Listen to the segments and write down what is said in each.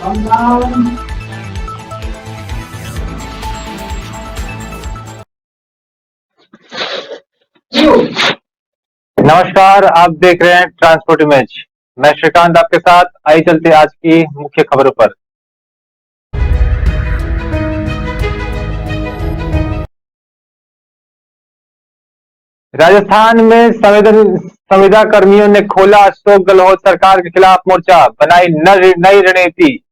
नमस्कार, आप देख रहे हैं ट्रांसपोर्ट इमेज। मैं श्रीकांत आपके साथ। आइए चलते आज की मुख्य खबरों पर। राजस्थान में संविदा कर्मियों ने खोला अशोक गहलोत सरकार के खिलाफ मोर्चा, बनाई नई रणनीति।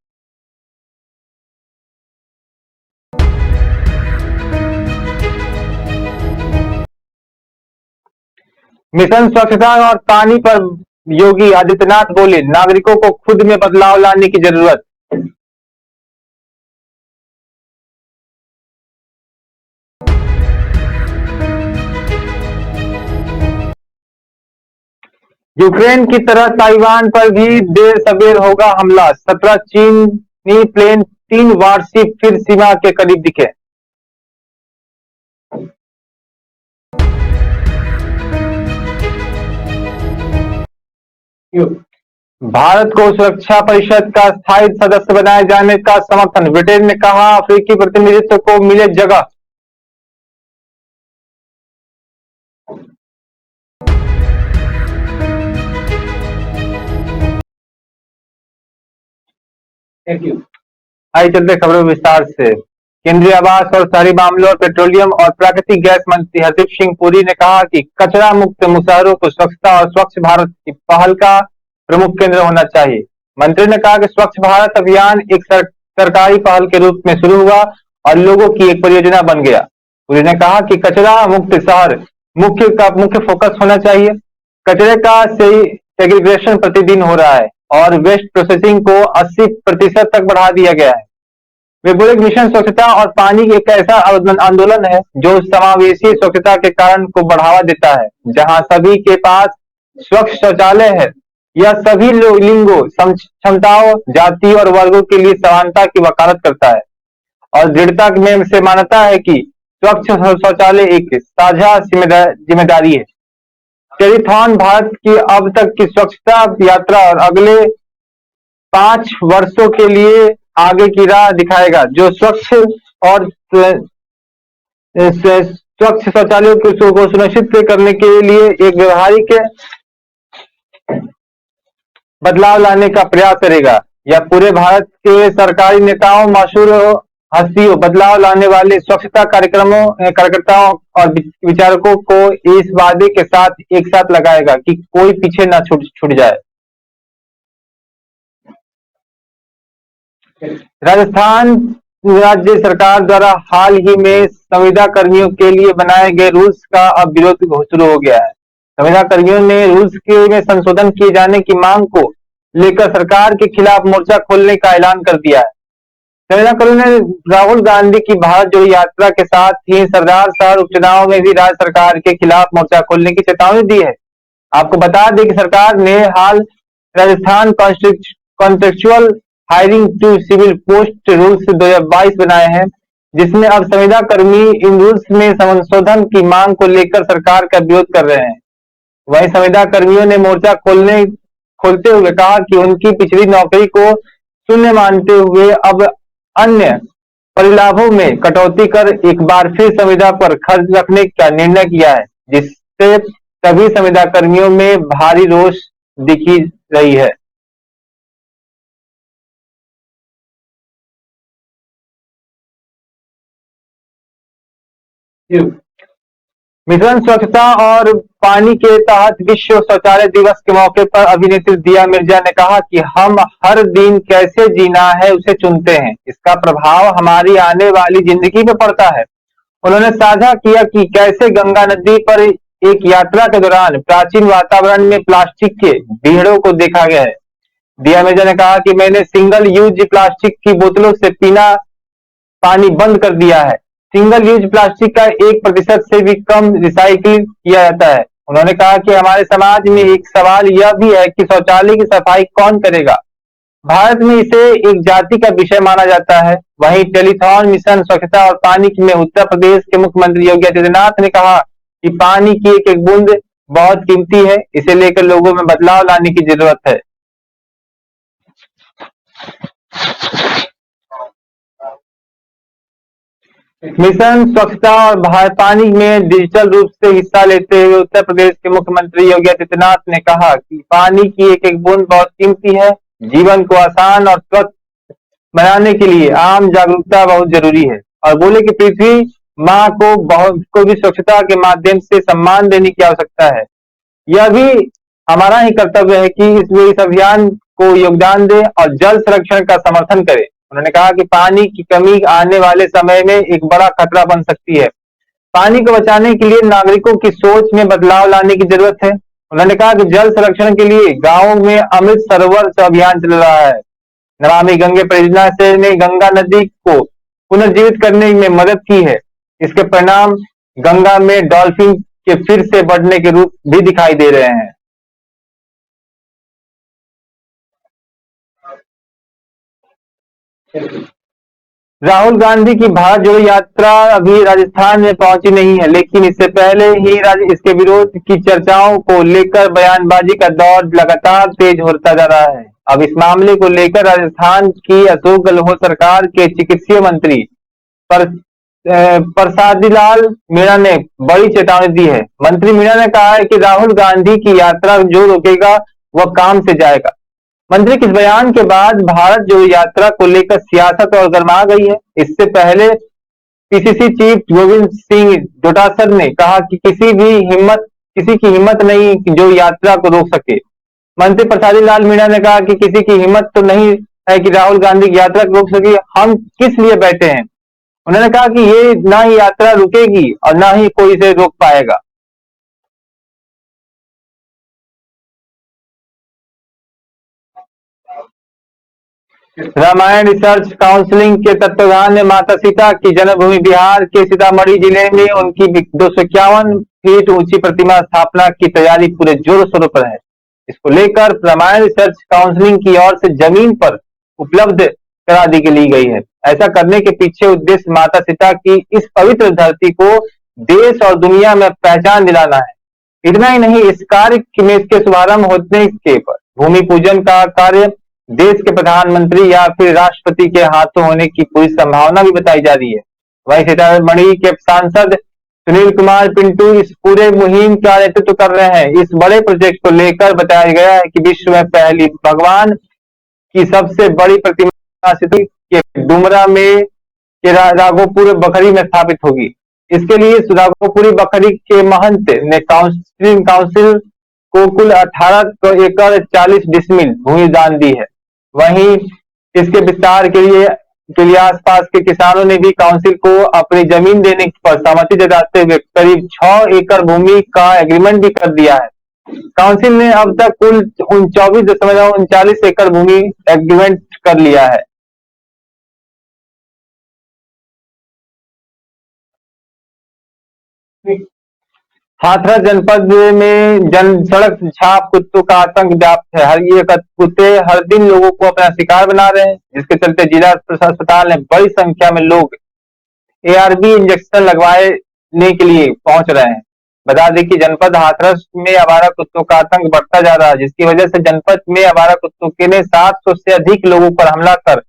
मिशन स्वच्छता और पानी पर योगी आदित्यनाथ बोले, नागरिकों को खुद में बदलाव लाने की जरूरत। यूक्रेन की तरह ताइवान पर भी देर सबेर होगा हमला, 17 चीनी प्लेन 3 वारशिप फिर सीमा के करीब दिखे। भारत को सुरक्षा परिषद का स्थायी सदस्य बनाए जाने का समर्थन, ब्रिटेन ने कहा अफ्रीकी प्रतिनिधित्व को मिले जगह। आइए चलते खबरों विस्तार से। केंद्रीय आवास और शहरी मामलों और पेट्रोलियम और प्राकृतिक गैस मंत्री हरदीप सिंह पुरी ने कहा कि कचरा मुक्त शहरों को स्वच्छता और स्वच्छ भारत की पहल का प्रमुख केंद्र होना चाहिए। मंत्री ने कहा कि स्वच्छ भारत अभियान एक सरकारी पहल के रूप में शुरू हुआ और लोगों की एक परियोजना बन गया। पुरी ने कहा कि कचरा मुक्त शहर मुख्य फोकस होना चाहिए। कचरे का सेग्रीगेशन प्रतिदिन हो रहा है और वेस्ट प्रोसेसिंग को 80% तक बढ़ा दिया गया है। वे बोले मिशन स्वच्छता और पानी एक ऐसा आंदोलन है जो समावेशी स्वच्छता के कारण को बढ़ावा देता है, जहां सभी के पास स्वच्छ शौचालय है। यह सभी लिंगों, क्षमताओं, जाति और वर्गों के लिए समानता की वकालत करता है और दृढ़ता में से मानता है कि स्वच्छ शौचालय एक साझा जिम्मेदारी है। टेलीथॉन भारत की अब तक की स्वच्छता यात्रा और अगले 5 वर्षों के लिए आगे की राह दिखाएगा, जो स्वच्छ और स्वच्छ शौचालयों को सुनिश्चित करने के लिए एक व्यवहारिक बदलाव लाने का प्रयास करेगा। यह पूरे भारत के सरकारी नेताओं, मशहूर हस्तियों, बदलाव लाने वाले स्वच्छता कार्यकर्ताओं और विचारकों को इस वादे के साथ एक साथ लगाएगा कि कोई पीछे न छूट जाए। राजस्थान राज्य सरकार द्वारा हाल ही में संविदा कर्मियों के लिए बनाए गए रूल्स का अब विरोध शुरू हो गया है। संविदा कर्मियों ने रूल्स में संशोधन किए जाने की मांग को लेकर सरकार के खिलाफ मोर्चा खोलने का ऐलान कर दिया है। संविदा कर्मियों ने राहुल गांधी की भारत जोड़ो यात्रा के साथ ही सरदार शहर उपचुनाव में भी राज्य सरकार के खिलाफ मोर्चा खोलने की चेतावनी दी है। आपको बता दें कि सरकार ने हाल Rajasthan contractual hiring to civil post rules 2022 बनाए हैं, जिसमें अब संविदा कर्मी इन रूल्स में संशोधन की मांग को लेकर सरकार का विरोध कर रहे हैं। वहीं संविदा कर्मियों ने मोर्चा खोलते हुए कहा कि उनकी पिछली नौकरी को शून्य मानते हुए अब अन्य परिलाभों में कटौती कर एक बार फिर संविदा पर खर्च रखने का निर्णय किया है, जिससे सभी संविदा कर्मियों में भारी रोष दिखी रही है। मिशन स्वच्छता और पानी के तहत विश्व शौचालय दिवस के मौके पर अभिनेत्री दिया मिर्जा ने कहा कि हम हर दिन कैसे जीना है उसे चुनते हैं, इसका प्रभाव हमारी आने वाली जिंदगी में पड़ता है। उन्होंने साझा किया कि कैसे गंगा नदी पर एक यात्रा के दौरान प्राचीन वातावरण में प्लास्टिक के ढेरों को देखा गया है। दिया मिर्जा ने कहा कि मैंने सिंगल यूज प्लास्टिक की बोतलों से पीना पानी बंद कर दिया है। सिंगल यूज प्लास्टिक का 1% से भी कम रिसाइकिल किया जाता है। उन्होंने कहा कि हमारे समाज में एक सवाल यह भी है कि शौचालय की सफाई कौन करेगा। भारत में इसे एक जाति का विषय माना जाता है। वहीं टेलीथॉन मिशन स्वच्छता और पानी में उत्तर प्रदेश के मुख्यमंत्री योगी आदित्यनाथ ने कहा कि पानी की एक एक बूंद बहुत कीमती है, इसे लेकर लोगों में बदलाव लाने की जरूरत है। मिशन स्वच्छता और पानी में डिजिटल रूप से हिस्सा लेते हुए उत्तर प्रदेश के मुख्यमंत्री योगी आदित्यनाथ ने कहा कि पानी की एक एक बूंद बहुत कीमती है। जीवन को आसान और स्वच्छ बनाने के लिए आम जागरूकता बहुत जरूरी है और बोले कि पृथ्वी माँ को भी स्वच्छता के माध्यम से सम्मान देने की आवश्यकता है। यह भी हमारा ही कर्तव्य है कि इस अभियान को योगदान दें और जल संरक्षण का समर्थन करें। उन्होंने कहा कि पानी की कमी आने वाले समय में एक बड़ा खतरा बन सकती है। पानी को बचाने के लिए नागरिकों की सोच में बदलाव लाने की जरूरत है। उन्होंने कहा कि जल संरक्षण के लिए गांवों में अमृत सरोवर अभियान चल रहा है। नमामि गंगे परियोजना से ने गंगा नदी को पुनर्जीवित करने में मदद की है। इसके परिणाम गंगा में डॉल्फिन के फिर से बढ़ने के रूप भी दिखाई दे रहे हैं। राहुल गांधी की भारत जोड़ो यात्रा अभी राजस्थान में पहुंची नहीं है, लेकिन इससे पहले ही इसके विरोध की चर्चाओं को लेकर बयानबाजी का दौर लगातार तेज होता जा रहा है। अब इस मामले को लेकर राजस्थान की अशोक गहलोत सरकार के चिकित्सीय मंत्री पर प्रसादीलाल मीणा ने बड़ी चेतावनी दी है। मंत्री मीणा ने कहा है कि राहुल गांधी की यात्रा जो रोकेगा वह काम से जाएगा। मंत्री के इस बयान के बाद भारत जोड़ो यात्रा को लेकर सियासत और गर्मा गई है। इससे पहले पीसीसी चीफ गोविंद सिंह डोटासरा ने कहा कि किसी की हिम्मत नहीं कि जो यात्रा को रोक सके। मंत्री प्रसादी लाल मीणा ने कहा कि किसी की हिम्मत तो नहीं है कि राहुल गांधी की यात्रा को रोक सके, हम किस लिए बैठे हैं। उन्होंने कहा कि ये ना ही यात्रा रुकेगी और ना ही कोई इसे रोक पाएगा। रामायण रिसर्च काउंसिलिंग के तत्वावधान में माता सीता की जन्मभूमि बिहार के सीतामढ़ी जिले में उनकी 251 फीट ऊंची प्रतिमा स्थापना की तैयारी पूरे जोरों शोरों पर है। इसको लेकर रामायण रिसर्च काउंसिलिंग की ओर से जमीन पर उपलब्ध करा दी गई है। ऐसा करने के पीछे उद्देश्य माता सीता की इस पवित्र धरती को देश और दुनिया में पहचान दिलाना है। इतना ही नहीं, इस कार्य में इसके शुभारंभ होने के पर भूमि पूजन का कार्य देश के प्रधानमंत्री या फिर राष्ट्रपति के हाथों होने की पूरी संभावना भी बताई जा रही है। वहीं सीतामढ़ी के सांसद सुनील कुमार पिंटू इस पूरे मुहिम का नेतृत्व कर रहे हैं। इस बड़े प्रोजेक्ट को लेकर बताया गया है कि विश्व में पहली भगवान की सबसे बड़ी प्रतिमा सिटी के डुमरा में के राघोपुर बखरी में स्थापित होगी। इसके लिए राघोपुरी बखरी के महंत ने काउंसिल को कुल 18 एकड़ 40 डिसमिल भूमि दान दी है। वहीं इसके विस्तार के लिए आसपास के किसानों ने भी काउंसिल को अपनी जमीन देने पर सहमति जताते हुए करीब 6 एकड़ भूमि का एग्रीमेंट भी कर दिया है। काउंसिल ने अब तक कुल 24.39 एकड़ भूमि एग्रीमेंट कर लिया है। हाथरस जनपद में जन सड़क छाप कुत्तों का आतंक व्याप्त है। हर ये कुत्ते हर दिन लोगों को अपना शिकार बना रहे हैं, जिसके चलते जिला अस्पताल में बड़ी संख्या में लोग एआरबी इंजेक्शन लगवाने के लिए पहुंच रहे हैं। बता दें कि जनपद हाथरस में आवारा कुत्तों का आतंक बढ़ता जा रहा है, जिसकी वजह से जनपद में आवारा कुत्तों के ने 700 से अधिक लोगों पर हमला कर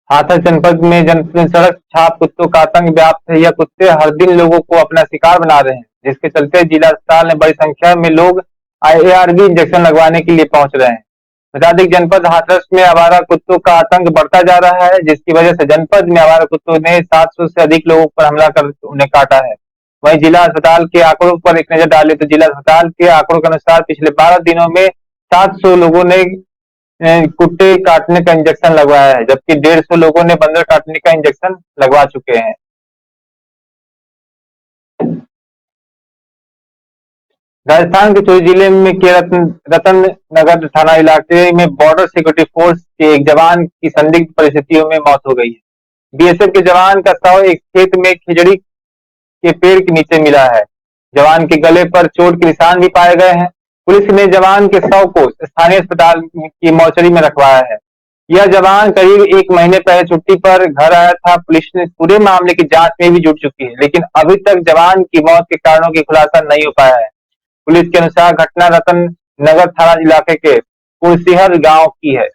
हाथरस जनपद में सड़क छाप कुत्तों का आतंक व्याप्त है। यह कुत्ते हर दिन लोगों को अपना शिकार बना रहे हैं, जिसके चलते जिला अस्पताल में बड़ी संख्या में लोग ARV इंजेक्शन लगवाने के लिए पहुंच रहे हैं। बता दें कि जनपद हाथरस में आवारा कुत्तों का आतंक बढ़ता जा रहा है, जिसकी वजह से जनपद में आवारा कुत्तों ने 700 से अधिक लोगों पर हमला कर उन्हें काटा है। वहीं जिला अस्पताल के आंकड़ों पर एक नजर डालें तो जिला अस्पताल के आंकड़ों के अनुसार पिछले 12 दिनों में 700 लोगों ने कुत्ते काटने का इंजेक्शन लगवाया है, जबकि 150 लोगों ने बंदर काटने का इंजेक्शन लगवा चुके हैं। राजस्थान के चोरी जिले में के रतन नगर थाना इलाके में बॉर्डर सिक्योरिटी फोर्स के एक जवान की संदिग्ध परिस्थितियों में मौत हो गई है। BSF के जवान का शव एक खेत में खिजड़ी के पेड़ के नीचे मिला है। जवान के गले पर चोट के निशान भी पाए गए हैं। पुलिस ने जवान के शव को स्थानीय अस्पताल की मोर्चरी में रखवाया है। यह जवान करीब 1 महीने पहले छुट्टी पर घर आया था। पुलिस ने पूरे मामले की जांच में भी जुट चुकी है, लेकिन अभी तक जवान की मौत के कारणों की खुलासा नहीं हो पाया है। पुलिस के अनुसार घटना रतन नगर थाना इलाके के कुलसिहर गांव की है।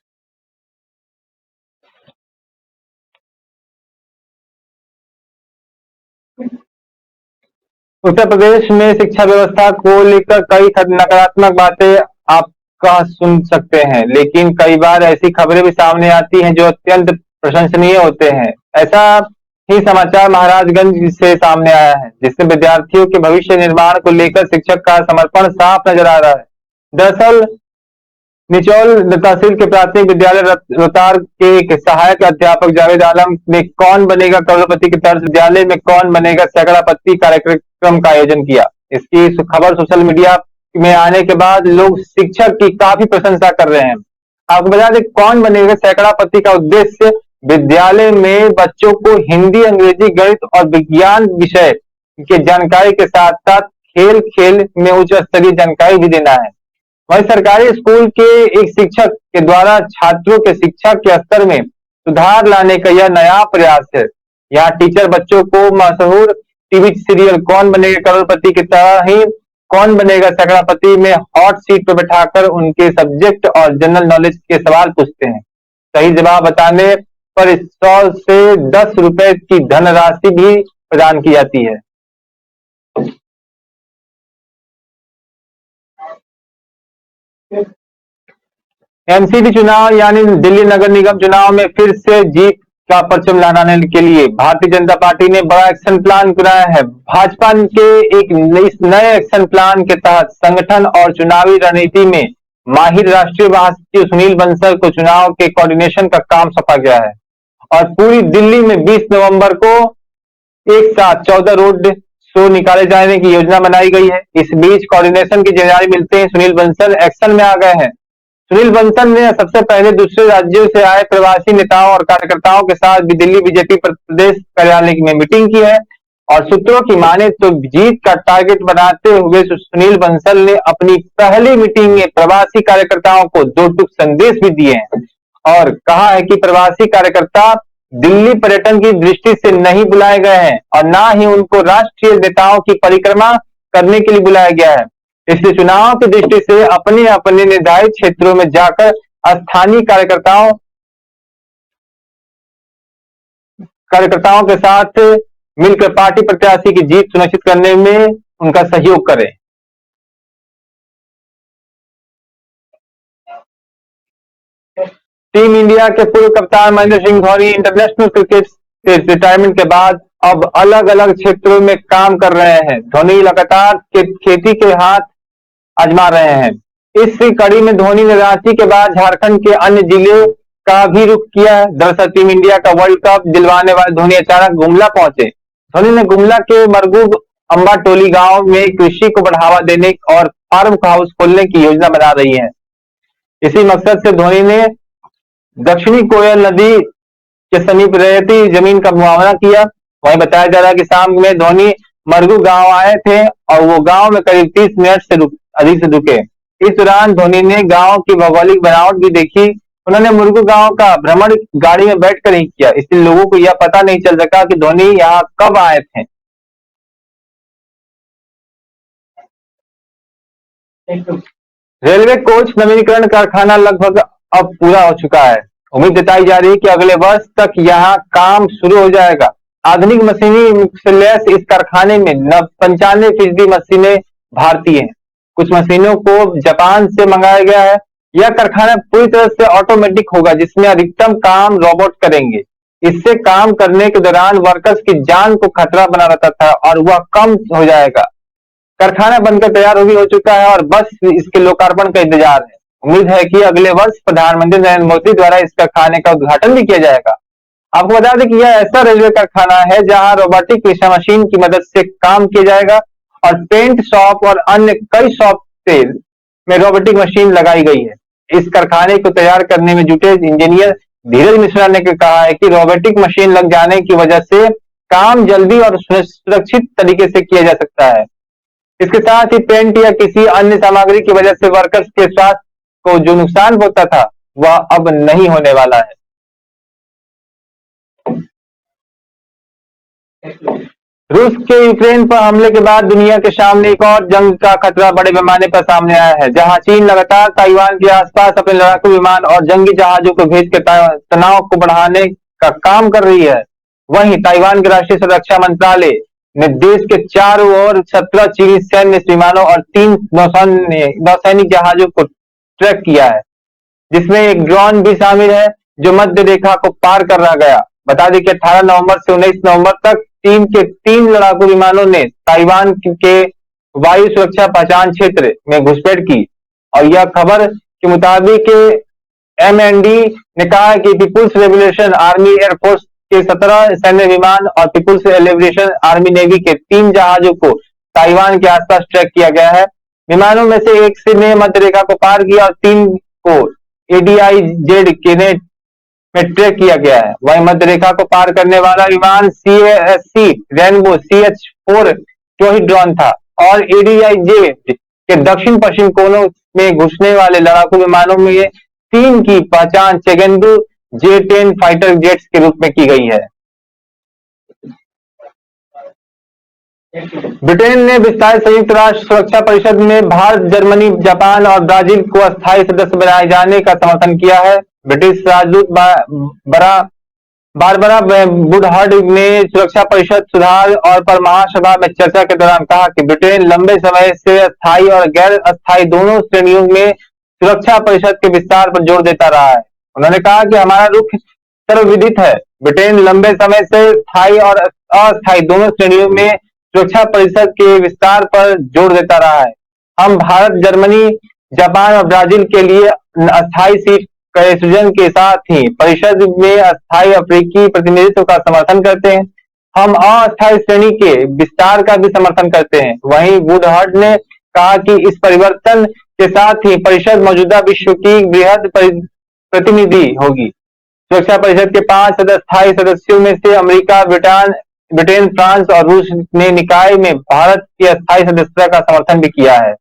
उत्तर प्रदेश में शिक्षा व्यवस्था को लेकर कई नकारात्मक बातें आप कह सुन सकते हैं, लेकिन कई बार ऐसी खबरें भी सामने आती हैं जो अत्यंत प्रशंसनीय होते हैं। ऐसा ही समाचार महाराजगंज से सामने आया है, जिससे विद्यार्थियों के भविष्य निर्माण को लेकर शिक्षक का समर्पण साफ नजर आ रहा है। दरअसल निचौल तहसील के प्राथमिक विद्यालय रोहतार के एक सहायक अध्यापक जावेद आलम ने कौन बनेगा करोड़पति की तर्ज विद्यालय में कौन बनेगा सैकड़ापति कार्यक्रम का आयोजन किया। इसकी खबर सोशल मीडिया में आने के बाद लोग शिक्षक की काफी प्रशंसा कर रहे हैं। आपको बता दें कौन बनेगा सैकड़ापति का उद्देश्य विद्यालय में बच्चों को हिंदी, अंग्रेजी, गणित और विज्ञान विषय के जानकारी के साथ साथ खेल खेल में उच्च स्तरीय जानकारी भी देना है। वहीं सरकारी स्कूल के एक शिक्षक के द्वारा छात्रों के शिक्षा के स्तर में सुधार लाने का यह नया प्रयास है। यहाँ टीचर बच्चों को मशहूर टीवी सीरियल कौन बनेगा करोड़पति की तरह ही कौन बनेगा सैकड़ापति में हॉट सीट पर बैठाकर उनके सब्जेक्ट और जनरल नॉलेज के सवाल पूछते हैं। सही जवाब बताने पर 100 से 10 रुपए की धनराशि भी प्रदान की जाती है। एमसीडी चुनाव यानी दिल्ली नगर निगम चुनाव में फिर से जीत का परचम लहराने के लिए भारतीय जनता पार्टी ने बड़ा एक्शन प्लान बनाया है। भाजपा के इस नए एक्शन प्लान के तहत संगठन और चुनावी रणनीति में माहिर राष्ट्रीय महासचिव सुनील बंसल को चुनाव के कोऑर्डिनेशन का काम सौंपा गया है और पूरी दिल्ली में 20 नवंबर को एक साथ 14 रोड शो निकाले जाने की योजना बनाई गई है। इस बीच कोऑर्डिनेशन की जिम्मेदारी मिलते ही सुनील बंसल एक्शन में आ गए हैं। सुनील बंसल ने सबसे पहले दूसरे राज्यों से आए प्रवासी नेताओं और कार्यकर्ताओं के साथ भी दिल्ली बीजेपी प्रदेश कार्यालय में मीटिंग की है और सूत्रों की माने तो जीत का टारगेट बनाते हुए सुनील बंसल ने अपनी पहली मीटिंग में प्रवासी कार्यकर्ताओं को 2 टूक संदेश भी दिए हैं और कहा है कि प्रवासी कार्यकर्ता दिल्ली पर्यटन की दृष्टि से नहीं बुलाए गए हैं और ना ही उनको राष्ट्रीय नेताओं की परिक्रमा करने के लिए बुलाया गया है। इसलिए चुनाव की दृष्टि से अपने अपने निर्धारित क्षेत्रों में जाकर स्थानीय कार्यकर्ताओं के साथ मिलकर पार्टी प्रत्याशी की जीत सुनिश्चित करने में उनका सहयोग करें। टीम इंडिया के पूर्व कप्तान महेंद्र सिंह धोनी इंटरनेशनल क्रिकेट से रिटायरमेंट के बाद अब अलग अलग क्षेत्रों में काम कर रहे हैं। धोनी लगातार खेती के हाथ आजमा रहे हैं। इस कड़ी में धोनी ने रांची के बाद झारखंड के अन्य जिले का भी रुख किया है। दरअसल टीम इंडिया का वर्ल्ड कप दिलवाने वाले धोनी अचानक गुमला पहुंचे। धोनी ने गुमला के मरगूब अंबाटोली गांव में कृषि को बढ़ावा देने और फार्म हाउस खोलने की योजना बना रही है। इसी मकसद से धोनी ने दक्षिणी कोयल नदी के समीप रहती जमीन का मुआवजा किया। वहीं बताया जा रहा है कि शाम में धोनी मरगू गांव आए थे और वो गांव में करीब 30 मिनट से अधिक से रुके। इस दौरान धोनी ने गांव की भौगोलिक बनावट भी देखी। उन्होंने मुरगू गांव का भ्रमण गाड़ी में बैठकर ही किया, इसलिए लोगों को यह पता नहीं चल सका कि धोनी यहाँ कब आए थे। रेलवे कोच नवीनीकरण कारखाना लगभग अब पूरा हो चुका है। उम्मीद जताई जा रही है कि अगले वर्ष तक यहाँ काम शुरू हो जाएगा। आधुनिक मशीनरी से लैस इस कारखाने में 95% मशीनें भारतीय हैं। कुछ मशीनों को जापान से मंगाया गया है। यह कारखाना पूरी तरह से ऑटोमेटिक होगा, जिसमें अधिकतम काम रोबोट करेंगे। इससे काम करने के दौरान वर्कर्स की जान को खतरा बना रहता था और वह कम हो जाएगा। कारखाना बनकर तैयार हो चुका है और बस इसके लोकार्पण का इंतजार है। उम्मीद है कि अगले वर्ष प्रधानमंत्री नरेंद्र मोदी द्वारा इस कारखाने का उद्घाटन भी किया जाएगा। आपको बता दें कि यह ऐसा रेलवे कारखाना है जहां रोबोटिक मशीन की मदद से काम किया जाएगा और पेंट शॉप और अन्य कई शॉप में रोबोटिक मशीन लगाई गई है। इस कारखाने को तैयार करने में जुटे इंजीनियर धीरज मिश्रा ने कहा है कि रोबोटिक मशीन लग जाने की वजह से काम जल्दी और सुरक्षित तरीके से किया जा सकता है। इसके साथ ही पेंट या किसी अन्य सामग्री की वजह से वर्कर्स के स्वास्थ्य को जो नुकसान पहुंचता था वह अब नहीं होने वाला है। रूस के यूक्रेन पर हमले के बाद दुनिया के सामने एक और जंग का खतरा बड़े पैमाने पर सामने आया है, जहां चीन लगातार ताइवान के आसपास अपने लड़ाकू विमान और जंगी जहाजों को भेजकर तनाव को बढ़ाने का काम कर रही है। वहीं ताइवान के राष्ट्रीय सुरक्षा मंत्रालय ने देश के चारों ओर 17 चीनी सैन्य विमानों और 3 नौसैनिक जहाजों को ट्रैक किया है, जिसमें एक ड्रोन भी शामिल है जो मध्य रेखा को पार कर रहा गया। बता दें कि 18 नवंबर से 19 नवंबर तक चीन के 3 लड़ाकू विमानों ने ताइवान के वायु सुरक्षा पहचान क्षेत्र में घुसपैठ की और यह खबर के मुताबिक MND ने कहा कि पीपुल्स लिबरेशन आर्मी एयरफोर्स के 17 सैन्य विमान और पीपुल्स लिबरेशन आर्मी नेवी के 3 जहाजों को ताइवान के आसपास ट्रैक किया गया है। विमानों में से एक से ने मध्य रेखा को पार किया और 3 को ADIZ के में ट्रैक किया गया है। वहीं मध्य रेखा को पार करने वाला विमान CASC रेनबो CH-4 ही ड्रोन था और ADIZ के दक्षिण पश्चिम कोनों में घुसने वाले लड़ाकू विमानों में 3 की पहचान चेगेंडू J-10 फाइटर जेट्स के रूप में की गई है। ब्रिटेन ने विस्तारित संयुक्त राष्ट्र सुरक्षा परिषद में भारत, जर्मनी, जापान और ब्राजील को अस्थायी सदस्य बनाए जाने का समर्थन किया है। ब्रिटिश राजदूत बारबरा वुडहर्ड ने सुरक्षा परिषद सुधार और पर महासभा में चर्चा के दौरान कहा कि ब्रिटेन लंबे समय से अस्थायी और गैर अस्थायी दोनों श्रेणियों में सुरक्षा परिषद के विस्तार पर जोर देता रहा है। उन्होंने कहा कि हमारा रुख सर्वविदित है। ब्रिटेन लंबे समय से स्थायी और अस्थायी दोनों श्रेणियों में सुरक्षा परिषद के विस्तार पर जोर देता रहा है। हम भारत, जर्मनी, जापान और ब्राजील के लिए अस्थायी सीट के सृजन के साथ ही परिषद में अस्थायी अफ्रीकी प्रतिनिधित्व का समर्थन करते हैं। हम अस्थायी श्रेणी के विस्तार का भी समर्थन करते हैं। वहीं वुडहर्ड ने कहा कि इस परिवर्तन के साथ ही परिषद मौजूदा विश्व की वृहद प्रतिनिधि होगी। सुरक्षा परिषद के 5 स्थायी सदस्यों में से अमेरिका, ब्रिटेन, फ्रांस और रूस ने निकाय में भारत की अस्थायी सदस्यता का समर्थन भी किया है।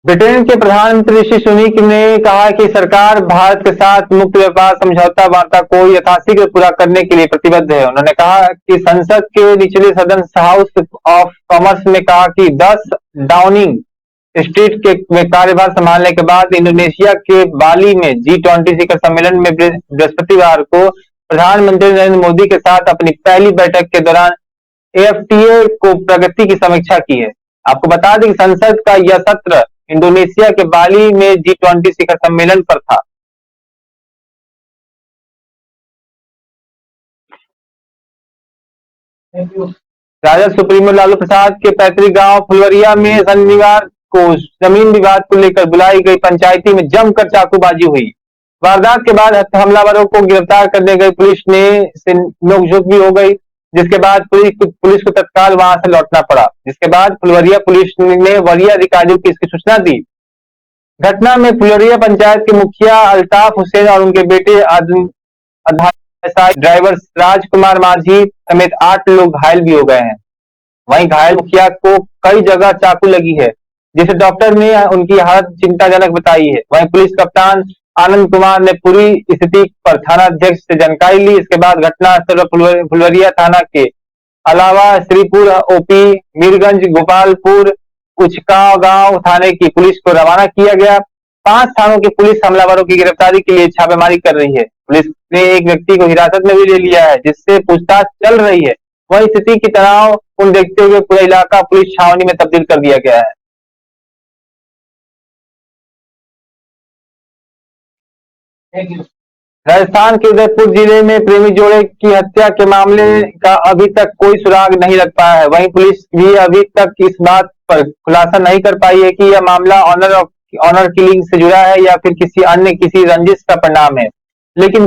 ब्रिटेन के प्रधानमंत्री ऋषि सुनक ने कहा कि सरकार भारत के साथ मुक्त व्यापार समझौता वार्ता को यथाशीघ्र पूरा करने के लिए प्रतिबद्ध है। उन्होंने कहा कि संसद के निचले सदन हाउस ऑफ कॉमर्स में कहा कि 10 डाउनिंग स्ट्रीट में कार्यभार संभालने के बाद इंडोनेशिया के बाली में G20 शिखर सम्मेलन में बृहस्पतिवार को प्रधानमंत्री नरेंद्र मोदी के साथ अपनी पहली बैठक के दौरान AFTA को प्रगति की समीक्षा की है। आपको बता दें कि संसद का यह सत्र इंडोनेशिया के बाली में G20 शिखर सम्मेलन पर था। राजद सुप्रीमो लालू प्रसाद के पैतृक गांव फुलवरिया में शनिवार को जमीन विवाद को लेकर बुलाई गई पंचायती में जमकर चाकूबाजी हुई। वारदात के बाद हमलावरों को गिरफ्तार करने गई पुलिस ने नोकझोंक भी हो गई, जिसके बाद पुलिस को तत्काल वहां से लौटना पड़ा। जिसके बाद फुलवरिया पुलिस ने वरीय अधिकारियों की इसकी सूचना दी। घटना में फुलवरिया पंचायत के मुखिया अल्ताफ हुसैन और उनके बेटे ड्राइवर राजकुमार माझी समेत 8 लोग घायल भी हो गए हैं। वहीं घायल मुखिया को कई जगह चाकू लगी है, जिसे डॉक्टर ने उनकी हालत चिंताजनक बताई है। वहीं पुलिस कप्तान आनंद कुमार ने पूरी स्थिति पर थाना अध्यक्ष से जानकारी ली। इसके बाद घटनास्थल पर फुलवरिया थाना के अलावा श्रीपुर, OP, मीरगंज, गोपालपुर उचकागांव थाने की पुलिस को रवाना किया गया। 5 थानों की पुलिस हमलावरों की गिरफ्तारी के लिए छापेमारी कर रही है। पुलिस ने एक व्यक्ति को हिरासत में भी ले लिया है, जिससे पूछताछ चल रही है। वहीं स्थिति की तनावपूर्ण देखते हुए पूरा इलाका पुलिस छावनी में तब्दील कर दिया गया है। राजस्थान के उदयपुर जिले में प्रेमी जोड़े की हत्या के मामले का अभी तक कोई सुराग नहीं लग पाया है। वहीं पुलिस भी अभी तक इस बात पर खुलासा नहीं कर पाई है कि यह मामला ऑनर किलिंग से जुड़ा है या फिर किसी रंजिश का परिणाम है। लेकिन